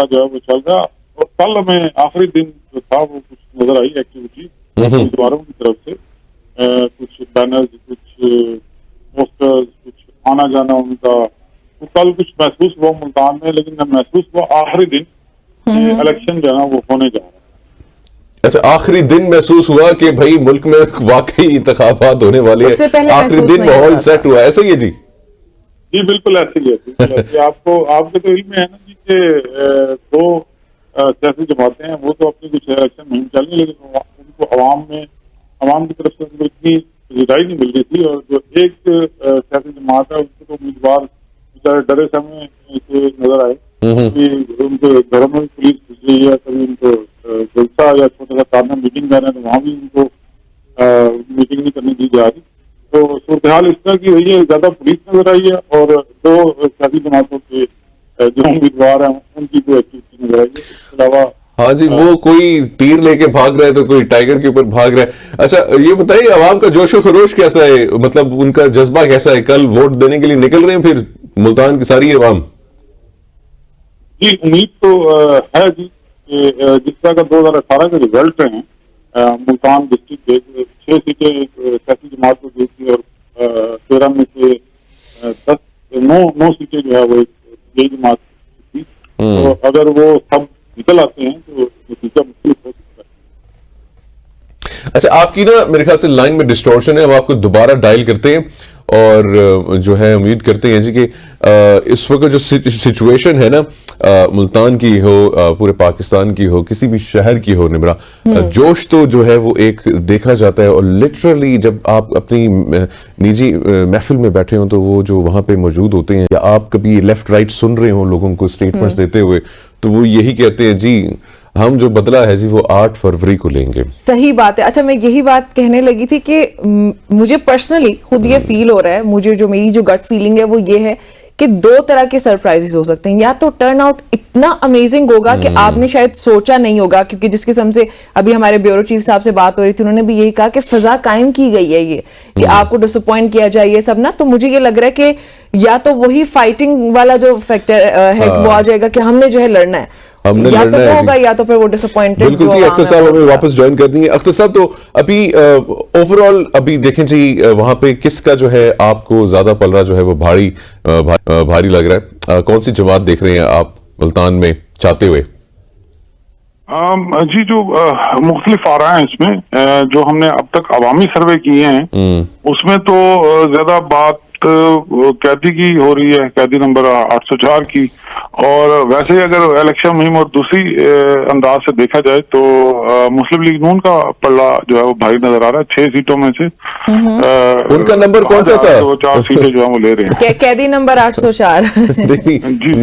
का जो है वो चल रहा। और कल हमें आखिरी दिन जो था वो कुछ नजर आई एक्टिविटी उम्मीदवारों की तरफ से, कुछ बैनर्स, कुछ पोस्टर्स, कुछ आना जाना उनका, तो कल कुछ महसूस हुआ मुल्तान में। लेकिन महसूस हुआ आखिरी दिन इलेक्शन जो है ना वो होने जा रहा है। अच्छा, आखिरी दिन महसूस हुआ कि भाई मुल्क में वाकई इंतखाबात होने वाले हैं, आखिरी दिन माहौल सेट हुआ, ऐसा ही है जी? जी बिल्कुल ऐसे ही है। आपके तो इल्म में है ना जी कि दो सियासी जमातें हैं, वो तो अपनी कुछ इलेक्शन मुहिम चल रही, लेकिन उनको अवाम की तरफ से उनको इतनी रिहाई नहीं मिल रही थी। और जो एक सियासी जमात है उसको तो उम्मीदवार बेचारे डरे समय से नजर आए कि उनके घरों में भी पुलिस घुस रही है, कभी उनको जलसा या छोटा सा कारना मीटिंग कर रहे हैं तो वहाँ भी उनको मीटिंग नहीं करने दी जा रही। तो सूरत हाल इस तरह की हुई है, ज्यादा पुलिस नजर आई है और दो सियासी जमातों के जो उम्मीदवार हैं उनकी कोई एक्टिविटी नजर आई है। इसके अलावा हाँ जी, वो कोई तीर लेके भाग रहा है तो कोई टाइगर के ऊपर भाग रहा है। अच्छा, ये बताइए आवाम का जोशो खरोश कैसा है, मतलब उनका जज्बा कैसा है? कल वोट देने के लिए निकल रहे हैं फिर मुल्तान की सारी अवाम? जी उम्मीद तो है जी कि जिस तरह का 2018 के रिजल्ट हैं, मुल्तान डिस्ट्रिक्ट के 6 सीटें सियासी जमात को दी थी और 13 में से 9 सीटें जो है वो एक जमात की थी। तो अगर वो सब निकल आते हैं तो नतीजा मुख्तलिफ हो सकता है। अच्छा, आपकी ना मेरे ख्याल से लाइन में डिस्टॉर्शन है, अब आपको दोबारा डायल करते हैं और जो है उम्मीद करते हैं जी कि इस वक्त जो सिचुएशन है ना, मुल्तान की हो, पूरे पाकिस्तान की हो, किसी भी शहर की हो, निमरा जोश तो जो है वो एक देखा जाता है। और लिटरली जब आप अपनी निजी महफिल में बैठे हो तो वो जो वहां पे मौजूद होते हैं, या आप कभी लेफ्ट राइट सुन रहे हो लोगों को स्टेटमेंट्स देते हुए, तो वो यही कहते हैं जी हम जो बदला है जी वो 8 फरवरी को लेंगे। सही बात है। अच्छा, मैं यही बात कहने लगी थी कि मुझे पर्सनली खुद ये फील हो रहा है, मुझे जो मेरी जो गट फीलिंग है वो ये है कि 2 तरह के सरप्राइजेस हो सकते हैं। या तो टर्न आउट इतना अमेजिंग होगा कि आपने शायद सोचा नहीं होगा, क्योंकि जिस किस्म से अभी हमारे ब्यूरो चीफ साहब से बात हो रही थी, उन्होंने भी यही कहा कि फिजा कायम की गई है ये कि आपको डिसअपॉइंट किया जाए ये सब ना। तो मुझे ये लग रहा है कि या तो वही फाइटिंग वाला जो फैक्टर है वो आ जाएगा कि हमने जो है लड़ना है, या तो वो होगा या तो फिर वो डिसअपॉइंटेड। बिल्कुल जी, अख्तर साहब हमें वापस ज्वाइन कर देंगे। अख्तर साहब, तो अभी ओवरऑल अभी देखें जी वहां पे किसका जो है आपको ज्यादा पलड़ा जो है वो भारी लग रहा है? कौन सी जमात देख रहे हैं आप मुल्तान में चाहते हुए? जी जो मुख्तलिफ आ रहा है इसमें, जो हमने अब तक अवामी सर्वे किए हैं उसमें तो ज्यादा बात कैदी की हो रही है, कैदी नंबर 804 की। और वैसे अगर इलेक्शन मुहिम और दूसरी अंदाज से देखा जाए तो मुस्लिम लीग नून का पल्ला जो है वो भारी नजर आ रहा है। 6 सीटों में से उनका नंबर कौन सा था? 4 सीटें जो है वो ले रहे हैं। कैदी नंबर 804।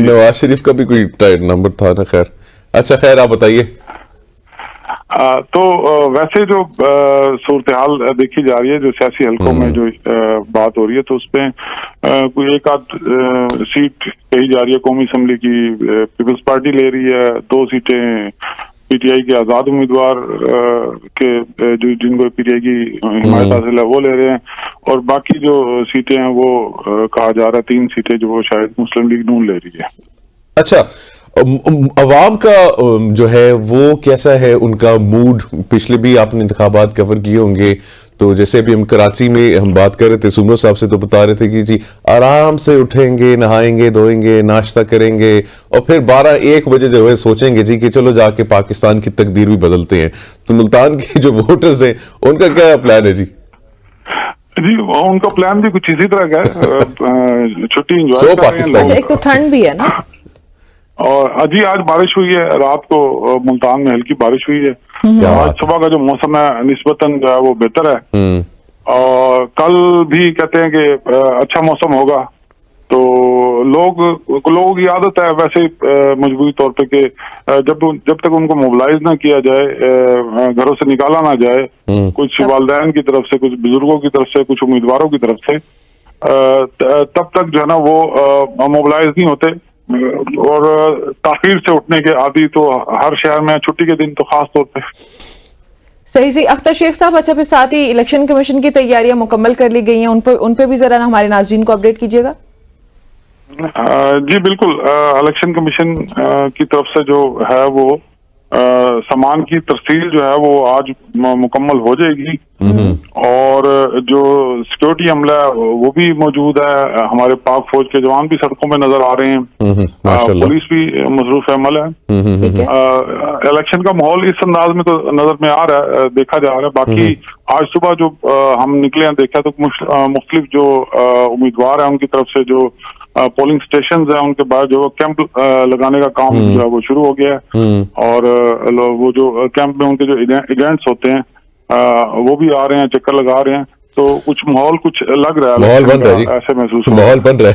नवाज शरीफ का भी कोई नंबर था ना, खैर। अच्छा, खैर आप बताइए। तो वैसे जो सूरत हाल देखी जा रही है, जो सियासी हलकों में जो बात हो रही है, तो उसमें कोई एक आध सीट कही जा रही है कौमी असम्बली की पीपल्स पार्टी ले रही है, 2 सीटें पीटीआई के आजाद उम्मीदवार के जो जिनको पीटीआई की हिमायत हासिल है वो ले रहे हैं, और बाकी जो सीटें हैं वो कहा जा रहा है 3 सीटें जो वो शायद मुस्लिम लीग नून ले रही है। अच्छा, अवाम का जो है वो कैसा है, उनका मूड? पिछले भी आपने इंतखाबात कवर किए होंगे, तो जैसे अभी हम कराची में हम बात कर रहे थे, सुमरो साहब से तो बता रहे थे कि जी आराम से उठेंगे, नहाएंगे, धोएंगे, नाश्ता करेंगे और फिर 12-1 बजे जो है सोचेंगे जी कि चलो जाके पाकिस्तान की तकदीर भी बदलते हैं। तो मुल्तान के जो वोटर्स हैं उनका क्या प्लान है जी? जी उनका प्लान भी कुछ इसी तरह का है, छुट्टी एंजॉय कर रहे हैं। एक तो ठंड भी है ना, और अजी आज बारिश हुई है, रात को मुल्तान में हल्की बारिश हुई है। आज सुबह का जो मौसम है निस्बतन जो है वो बेहतर है, और कल भी कहते हैं कि अच्छा मौसम होगा। तो लोगों की आदत है वैसे मजबूरी तौर पे कि जब तक उनको मोबिलाइज ना किया जाए, घरों से निकाला ना जाए, कुछ वालिदैन की तरफ से, कुछ बुजुर्गों की तरफ से, कुछ उम्मीदवारों की तरफ से, तब तक जो है ना वो मोबिलाइज नहीं होते। और ताखीर से उठने के आदि तो हर शहर में, छुट्टी के दिन तो खास तौर पे। सही अख्तर शेख साहब, अच्छा फिर साथ ही इलेक्शन कमीशन की तैयारियां मुकम्मल कर ली गई हैं, उन पे भी जरा ना हमारे नाज़रीन को अपडेट कीजिएगा। जी बिल्कुल, इलेक्शन कमीशन की तरफ से जो है वो सामान की तरसील जो है वो आज मुकम्मल हो जाएगी, और जो सिक्योरिटी अमला है वो भी मौजूद है। हमारे पाक फौज के जवान भी सड़कों में नजर आ रहे हैं, माशाल्लाह। पुलिस भी मसरूफ अमल है। ठीक है। इलेक्शन का माहौल इस अंदाज में तो नजर में आ रहा है, देखा जा रहा है। बाकी आज सुबह जो हम निकले हैं, देखा तो मुख्तलिफ जो उम्मीदवार हैं उनकी तरफ से जो पोलिंग स्टेशन है उनके बाद जो कैंप लगाने का काम जो है वो शुरू हो गया है, और वो जो कैंप में उनके जो एजेंट्स होते हैं वो भी आ रहे हैं, चक्कर लगा रहे हैं। तो कुछ माहौल कुछ लग रहा है, माहौल बन रहा है जी, ऐसे महसूस हो माहौल बन रहा है।